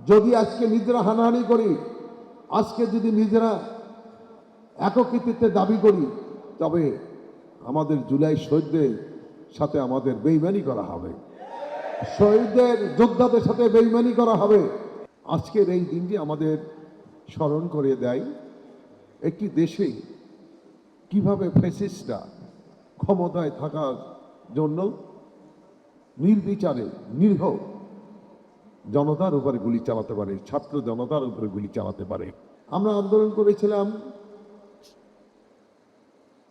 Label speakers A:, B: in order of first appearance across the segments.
A: যদি আজকে নিজেরা হানাহানি করি, আজকে যদি নিজেরা একত্রিত্বে দাবি করি, তবে আমাদের জুলাই শহীদদের সাথে আমাদের বেইমানি করা হবে, শহীদদের যোদ্ধাদের সাথে বেইমানি করা হবে। আজকের এই দিনটি আমাদের স্মরণ করে দেয় একটি দেশে কিভাবে ফ্যাসিস্টরা ক্ষমতায় থাকার জন্য নির্বিচারে নিরীহ জনতার উপরে গুলি চালাতে পারে, ছাত্র জনতার উপরে গুলি চালাতে পারে। আমরা আন্দোলন করেছিলাম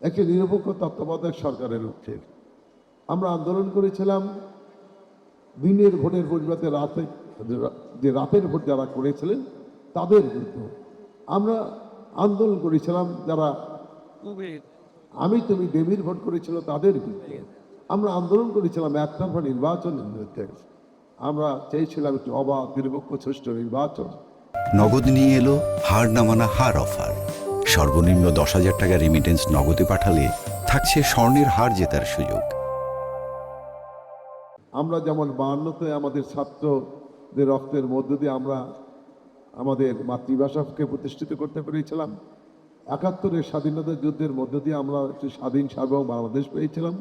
A: একটি নিরপেক্ষ তত্ত্বাবধায়ক সরকারের লক্ষ্যে। আমরা আন্দোলন করেছিলাম দিনের ভোটের পরিবর্তে রাতে, যে রাতের ভোট যারা করেছিলেন তাদের বিরুদ্ধে। আমরা আন্দোলন করেছিলাম যারা আমি তুমি ডেমির ভোট করেছিল তাদের বিরুদ্ধে। আমরা আন্দোলন করেছিলাম একতরফা নির্বাচনের বিরুদ্ধে। আমরা চেয়েছিলাম একটি অবাধ, নিরপেক্ষ, সুষ্ঠু নির্বাচন।
B: নগদ নিয়ে এলো হার না মানা হার অফার। সর্বনিম্ন 10,000 টাকা রেমিটেন্স নগদে পাঠালে থাকছে স্বর্ণের হার জেতার সুযোগ।
A: আমরা যেমন 52-তে আমাদের ছাত্রদের রক্তের মধ্য দিয়ে আমরা আমাদের মাতৃভাষাকে প্রতিষ্ঠিত করতে পেরেছিলাম, 71-এর স্বাধীনতা যুদ্ধের মধ্য দিয়ে আমরা একটি স্বাধীন সার্বভৌম বাংলাদেশ পেয়েছিলাম।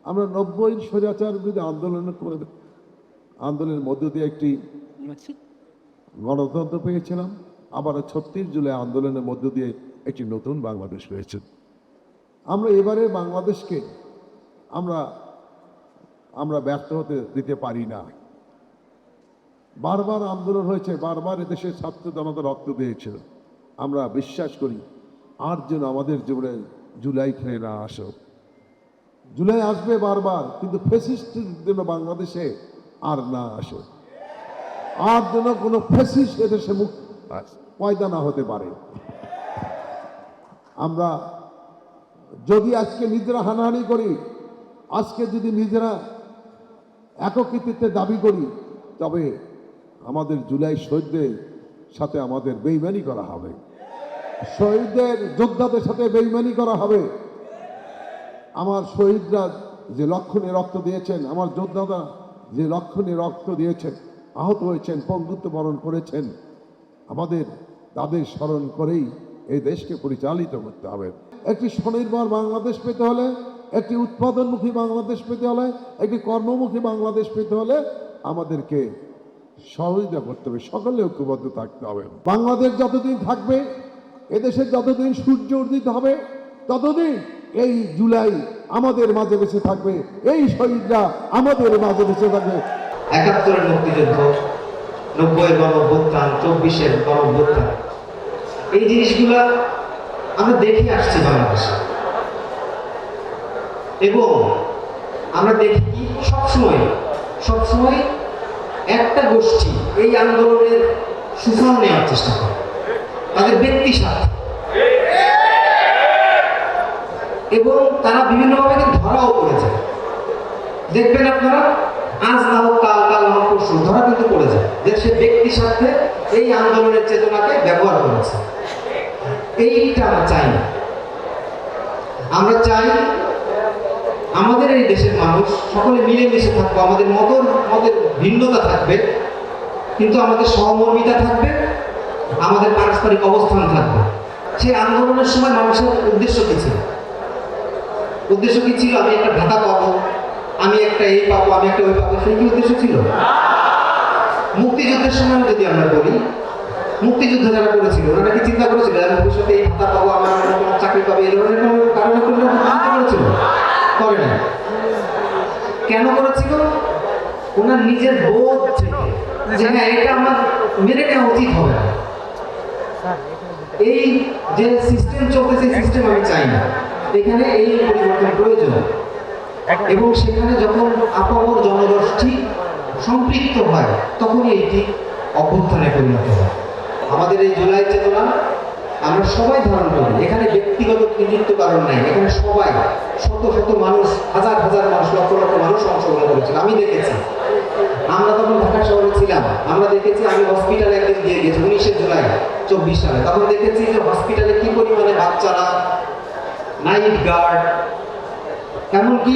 A: আমরা 90-এর স্বৈরাচার বিরুদ্ধে আন্দোলনের মধ্য দিয়ে একটি গণতন্ত্র পেয়েছিলাম। আবার 36 জুলাই আন্দোলনের মধ্য দিয়ে একটি নতুন বাংলাদেশ পেয়েছে। আমরা এবারে বাংলাদেশকে আমরা ব্যর্থ হতে দিতে পারি না। বারবার আন্দোলন হয়েছে, বারবার এদেশের ছাত্র জনতা রক্ত দিয়েছিল। আমরা বিশ্বাস করি আর যেন আমাদের জীবনে জুলাই ফিরে না আসো। জুলাই আসবে বারবার, কিন্তু ফ্যাসিস্টের জন্য বাংলাদেশে আর না আসে, আর যেন কোনো ফ্যাসিস্ট এদেশে মুখ পয়দা না হতে পারে। আমরা যদি আজকে নিজেরা হানাহানি করি, আজকে যদি নিজেরা একত্রিত্বে দাবি করি, তবে আমাদের জুলাই শহীদদের সাথে আমাদের বেইমানি করা হবে, শহীদদের যোদ্ধাদের সাথে বেইমানি করা হবে। আমার শহীদরা যে লক্ষণে রক্ত দিয়েছেন, আমার যোদ্ধারা যে লক্ষণে রক্ত দিয়েছেন, আহত হয়েছেন, পঙ্গুত্ব বরণ করেছেন, আমাদের তাদের স্মরণ করেই এই দেশকে পরিচালিত করতে হবে। একটি স্বনির্ভর বাংলাদেশ পেতে হলে, একটি উৎপাদনমুখী বাংলাদেশ পেতে হলে, একটি কর্মমুখী বাংলাদেশ পেতে হলে আমাদেরকে সহযোগিতা করতে হবে, সকলে ঐক্যবদ্ধ থাকতে হবে। বাংলাদেশ যতদিন থাকবে, এদেশের যতদিন সূর্য উদিত হবে, ততদিন এই জুলাই আমাদের মাঝে বেঁচে থাকবে, এই শহীদরা আমাদের মাঝে বেঁচে থাকবে।
C: 71-এর মুক্তিযুদ্ধ, 90-এর গণঅভ্যুত্থান, 24-এর গণঅভ্যুত্থান, এই জিনিসগুলা আমরা দেখে আসছি বাংলাদেশে, এবং আমরা দেখি কি সবসময় একটা গোষ্ঠী এই আন্দোলনের সুফল নেওয়ার চেষ্টা করে, তাদের ব্যক্তি স্বার্থ, এবং তারা বিভিন্নভাবে কিন্তু ধরাও পড়ে যায়। দেখবেন আপনারা, আজ না হোক কাল, কাল না হোক পরশু, ধরা কিন্তু পড়ে যায় যে সে ব্যক্তি স্বার্থে এই আন্দোলনের চেতনাকে ব্যবহার করেছে। এইটা আমরা চাই না। আমরা চাই আমাদের এই দেশের মানুষ সকলে মিলেমিশে থাকবো, আমাদের মতের ভিন্নতা থাকবে, কিন্তু আমাদের সহমর্মিতা থাকবে, আমাদের পারস্পরিক অবস্থান থাকবে। সেই আন্দোলনের সময় মানুষের উদ্দেশ্য কি ছিল? আমি একটা ভাতা পাবো, আমি একটা এই পাবো, আমি একটা ওই পাবো, সেই কি উদ্দেশ্য ছিল? মুক্তিযুদ্ধের সময় যদি আমরা বলি, মুক্তিযুদ্ধ যারা করেছিল ওরা কি চিন্তা করেছিল আমি ভবিষ্যতে এই ভাতা পাবো, আমার চাকরি পাবো, এই ধরনের কোনো কারণে চিন্তা করেছিল? করে না। কেন করেছিল? ওনার নিজের বোধ থেকে যে হ্যাঁ, এটা আমার মেনে নেওয়া উচিত হবে না, এই যে সিস্টেম চলতেছে সিস্টেম আমি চাই না, এখানে এই পরিবর্তন প্রয়োজন। এবং সেখানে যখন আপামর জনগোষ্ঠী সম্পৃক্ত হয়, তখনই এইটি অভ্যুত্থানে পরিণত হয়। আমাদের এই জুলাই চেতনা আমরা সবাই ধারণ করি। এখানে ব্যক্তিগত কৃতিত্ব কারণ নাই, এখানে সবাই, শত শত মানুষ, হাজার হাজার মানুষ, লক্ষ লক্ষ মানুষ অংশগ্রহণ করেছিল। আমি দেখেছি, আমরা তখন ঢাকা শহরে ছিলাম, আমরা দেখেছি, আমি হসপিটালে একদিন দিয়ে গেছি 19শে জুলাই 24 সালে, তখন দেখেছি যে হসপিটালে কি পরিমাণে বাচ্চারা, নাইট গার্ড, এমনকি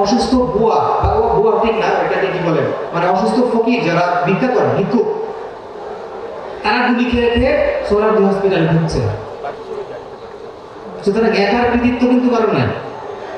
C: অসুস্থ বুয়া ঠিক না, এটাকে কি বলে, মানে অসুস্থ ফকির যারা ভিক্ষা করে, ভিক্ষুক, তারা গুলি খেয়ে খেয়ে সোহরাওয়ার্দী হসপিটালে ঢুকছে। সুতরাং একার কৃতিত্ব কিন্তু কারণ নাই।